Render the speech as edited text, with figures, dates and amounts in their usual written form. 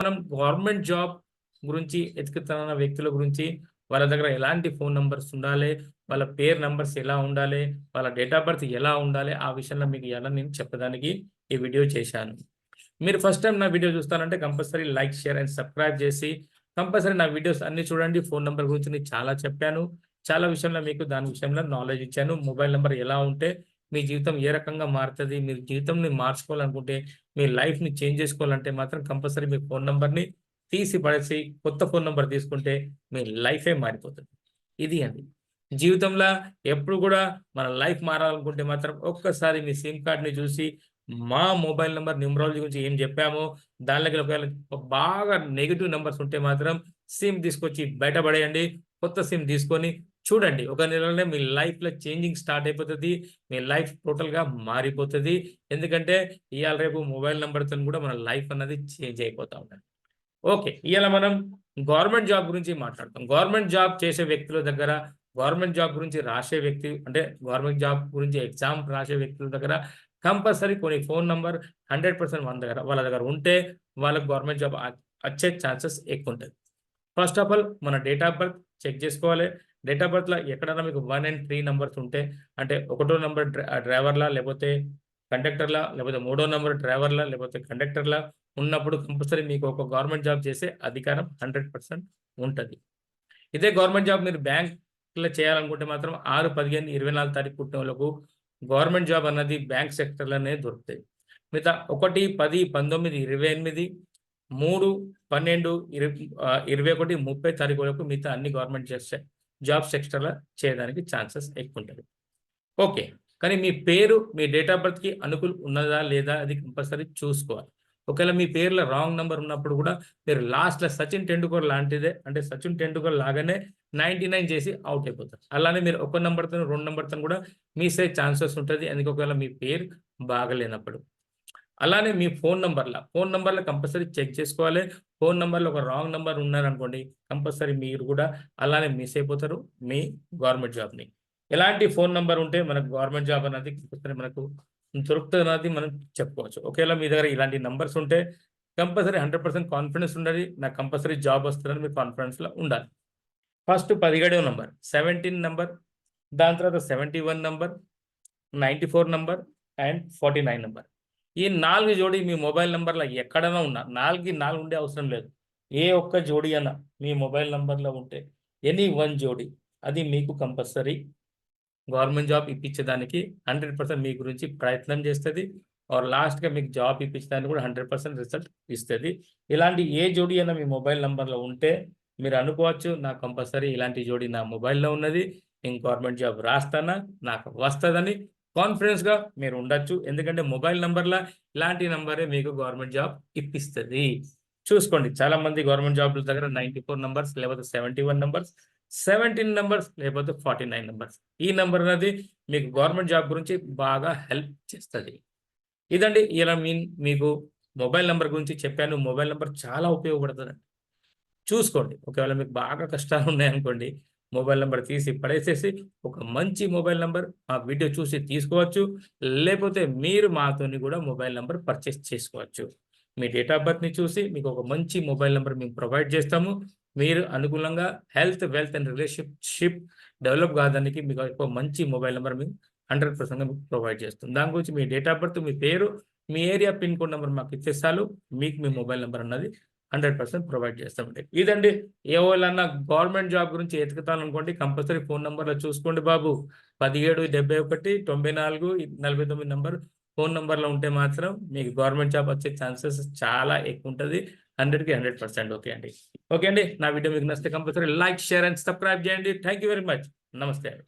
మనం government job గురించి ఎతుకుతున్న వ్యక్తుల గురించి వాళ్ళ దగ్గర ఎలాంటి ఫోన్ నంబర్స్ ఉండాలి, వాళ్ళ పేరు నంబర్స్ ఎలా ఉండాలి, వాళ్ళ డేట్ ఆఫ్ బర్త్ ఎలా ఉండాలి, ఆ విషయంలో మీకు ఎలా నేను చెప్పడానికి ఈ వీడియో చేశాను. మీరు ఫస్ట్ టైం నా వీడియో చూస్తానంటే compulsory like, share and subscribe చేసి కంపల్సరీ నా వీడియోస్ అన్ని చూడండి. ఫోన్ నెంబర్ గురించి నేను చాలా చెప్పాను. చాలా విషయంలో మీకు దాని విషయంలో నాలెడ్జ్ ఇచ్చాను. మొబైల్ నెంబర్ ఎలా ఉంటే మీ జీవితం ఏ రకంగా మారుతుంది, మీరు జీవితంని మార్చుకోవాలనుకుంటే, మీ లైఫ్‌ని చేంజ్ చేసుకోవాలంటే మాత్రం కంపల్సరీ మీ ఫోన్ నంబర్‌ని తీసి పడేసి కొత్త ఫోన్ నంబర్ తీసుకుంటే మీ లైఫే మారిపోతుంది. ఇది అండి. జీవితంలో ఎప్పుడు కూడా మన లైఫ్ మారాలనుకుంటే మాత్రం ఒక్కసారి మీ సిమ్ కార్డ్‌ని చూసి మా మొబైల్ నంబర్ న్యూమరాలజీ గురించి ఏం చెప్పామో దానిలోకి ఒకవేళ బాగా నెగెటివ్ నంబర్స్ ఉంటే మాత్రం సిమ్ తీసుకొచ్చి బయట పడేయండి. కొత్త సిమ్ తీసుకొని చూడండి. ఒక నెలలోనే మీ లైఫ్‌లో చేంజింగ్ స్టార్ట్ అయిపోతది. మీ లైఫ్ టోటల్‌గా మారిపోతది. ఎందుకంటే ఇయాల రేపు మొబైల్ నంబర్‌తోని కూడా మన లైఫ్ అన్నది చేంజ్ అయిపోతా ఉంటది. ఓకే. ఇయాల మనం గవర్నమెంట్ జాబ్ గురించి మాట్లాడతాం. గవర్నమెంట్ జాబ్ చేసే వ్యక్తుల దగ్గర, గవర్నమెంట్ జాబ్ గురించి రాసే వ్యక్తి అంటే గవర్నమెంట్ జాబ్ గురించి ఎగ్జామ్ రాసే వ్యక్తుల దగ్గర కంపల్సరీ కొన్ని ఫోన్ నంబర్ 100% వాళ్ళ దగ్గర ఉంటే వాళ్ళకి గవర్నమెంట్ జాబ్ వచ్చే ఛాన్సెస్ ఎక్కువుంటది. ఫస్ట్ ఆఫ్ ఆల్ మన డేట్ ఆఫ్ బర్త్ చెక్ చేసుకోవాలి. డేట్ ఆఫ్ బర్త్‌లో ఎక్కడైనా మీకు 1 అండ్ 3 నంబర్స్ ఉంటే అంటే ఒకటో నంబర్ డ్రైవర్‌లా లేకపోతే కండక్టర్‌లా లేకపోతే మూడో నంబర్ డ్రైవర్‌లా లేకపోతే కండక్టర్‌లా ఉన్నప్పుడు కంపల్సరీ మీకు ఒక గవర్నమెంట్ జాబ్ చేసే అధికారం 100% ఉంటది. ఇదే గవర్నమెంట్ జాబ్ మీరు బ్యాంక్‌లో చేయాలనుకుంటే మాత్రం 6, 15, 24 తారీఖు పుట్టినోళ్ళకు గవర్నమెంట్ జాబ్ అన్నది బ్యాంక్ సెక్టర్‌లోనే దొరుకుతాయి. మిగతా 1, 10, 19, 28, 3, 12, 21, 30 తారీఖు వరకు మిగతా అన్ని గవర్నమెంట్ జాబ్ సెక్టర్‌లో చేయడానికి ఛాన్సెస్ ఎక్కువుంటది. ఓకే. కానీ మీ పేరు, మీ డేట్ ఆఫ్ బర్త్‌కి ఉన్నదా లేదా అది కంపల్సరీ చూసుకోవాలి. ఒకవేళ మీ పేరులో రాంగ్ నంబర్ ఉన్నప్పుడు కూడా మీరు లాస్ట్‌లో సచిన్ టెండూల్కర్ లాంటిదే అంటే సచిన్ టెండూల్కర్ లాగానే 99 చేసి ఔట్ అయిపోతారు. అలానే మీరు ఒక నంబర్‌తోని, 2 నంబర్‌తోని కూడా మిస్ అయ్యే ఛాన్సెస్ ఉంటది. అందుకే ఒకవేళ మీ పేరు బాగాలేనప్పుడు. అలానే మీ ఫోన్ నంబర్‌లో కంపల్సరీ చెక్ చేసుకోవాలి. ఫోన్ నంబర్‌లో ఒక రాంగ్ నంబర్ ఉన్నారనుకోండి, కంపల్సరీ మీరు కూడా అలానే మిస్ అయిపోతారు మీ గవర్నమెంట్ జాబ్‌ని. ఎలాంటి ఫోన్ నంబర్ ఉంటే మనకు గవర్నమెంట్ జాబ్ అనేది కంపల్సరీ మనకు దొరుకుతదన్నది మనం చెప్పుకోవచ్చు. ఒకేళ మీ దగ్గర ఇలాంటి నంబర్స్ ఉంటే కంపల్సరీ 100% కాన్ఫిడెన్స్ ఉండాలి. నాకు కంపల్సరీ జాబ్ వస్తదని మీరు కాన్ఫిడెన్స్‌లో ఉండాలి. ఫస్ట్ 17 నంబర్, 17 నంబర్, దాని తర్వాత 71 నంబర్, 94 నంబర్ అండ్ 49 నంబర్. ఈ 4 జోడీ మీ మొబైల్ నంబర్‌లో ఎక్కడైనా ఉన్నా 4కి 4 ఉండే అవసరం లేదు. ఏ ఒక్క జోడీ అన్నా మీ మొబైల్ నంబర్‌లో ఉంటే ఎనీ వన్ జోడీ అది మీకు కంపల్సరీ గవర్నమెంట్ జాబ్ ఇప్పించేదానికి 100% మీ గురించి ప్రయత్నం చేస్తది. లాస్ట్‌గా మీకు జాబ్ ఇప్పించడానికి కూడా 100% రిజల్ట్ ఇస్తది. ఇలాంటి ఏ జోడీ అయినా మీ మొబైల్ నంబర్‌లో ఉంటే మీరు అనుకోవచ్చు నాకు కంపల్సరీ ఇలాంటి జోడీ నా మొబైల్‌లో ఉన్నది. నేను గవర్నమెంట్ జాబ్ రాస్తానా, నాకు వస్తదని కాన్ఫిడెన్స్‌గా మీరు ఉండొచ్చు. ఎందుకంటే మొబైల్ నంబర్‌ల ఇలాంటి నంబరే మీకు గవర్నమెంట్ జాబ్ ఇప్పిస్తది. చూసుకోండి చాలామంది గవర్నమెంట్ జాబ్‌ల దగ్గర 94 నంబర్స్ లేకపోతే 71 నంబర్స్, 17 నంబర్స్ లేకపోతే 49 నంబర్స్. ఈ నంబర్ అనేది మీకు గవర్నమెంట్ జాబ్ గురించి బాగా హెల్ప్ చేస్తది. ఇదండి ఇలా మీకు మొబైల్ నంబర్ గురించి చెప్పాను. మొబైల్ నంబర్ చాలా ఉపయోగపడతదండి. చూసుకోండి. ఒకవేళ మీకు బాగా కష్టాలున్నాయనుకోండి, మొబైల్ నంబర్ తీసి పడేసేసి, ఒక మంచి మొబైల్ నంబర్ ఆ వీడియో చూసి తీసుకోవచ్చు. లేపోతే మీరు మాతోని గూడా మొబైల్ నంబర్ పర్చేస్ చేసుకోవచ్చు. మీ డేట్ ఆఫ్ బర్త్‌ని చూసి మీకు ఒక మంచి మొబైల్ నంబర్ మేము ప్రొవైడ్ చేస్తాము. మీరు అనుకూలంగా health, wealth and relationship develop కాదానికి మీకు ఒక మంచి మొబైల్ నంబర్ మేము 100% మీకు ప్రొవైడ్ చేస్తాం. దాని గురించి మీ డేట్ ఆఫ్ బర్త్, మీ పేరు, మీ ఏరియా పిన్ కోడ్ నంబర్ మాకు ఇస్తే చాలు. మీకు మీ మొబైల్ నంబర్ అన్నది 100% ప్రొవైడ్ చేస్తామండి. ఇదండి ఎవలన్నా గవర్నమెంట్ జాబ్ గురించి ఎతుకుతాననుకోండి కంపల్సరీ ఫోన్ నంబర్‌లో చూసుకోండి బాబు. 17 71 94 49 నంబర్ ఫోన్ నంబర్‌లో ఉంటే మాత్రం మీకు గవర్నమెంట్ జాబ్ వచ్చే ఛాన్సెస్ చాలా ఎక్కువుంటది. 100కి 100% ఓకే అండి. ఓకే అండి. నా వీడియో మీకు నచ్చితే compulsory like, share and subscribe చేయండి. Thank you very much. నమస్తే అండి.